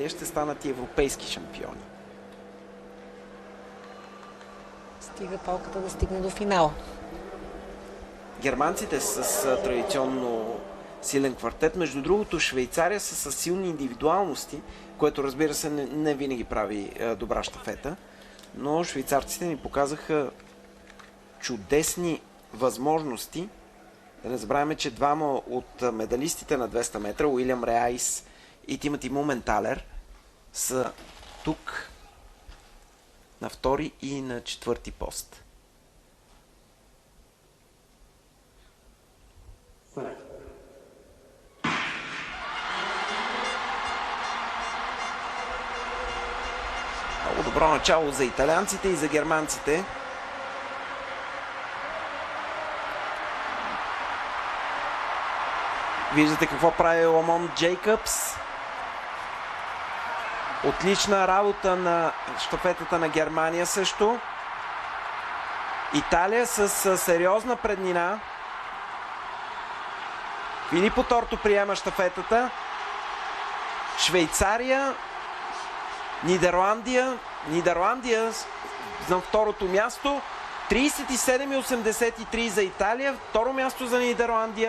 ще станат и европейски шампиони. Стига палката да стигне до финала. Германците с традиционно силен квартет. Между другото, Швейцария са с силни индивидуалности, което разбира се не винаги прави добра щафета, но швейцарците ни показаха чудесни възможности. Да не забравяме, че двама от медалистите на 200 метра, Уилям Реайс и Тимоти Мументалер, са тук на втори и на четвърти пост. Много добро начало за италианците и за германците. Виждате какво прави Ламонт Джейкъбс. Отлична работа на щафетата на Германия също. Италия с сериозна преднина. Филипо Торто приема щафетата. Швейцария, Нидерландия на второто място. 37,83 за Италия. Второ място за Нидерландия.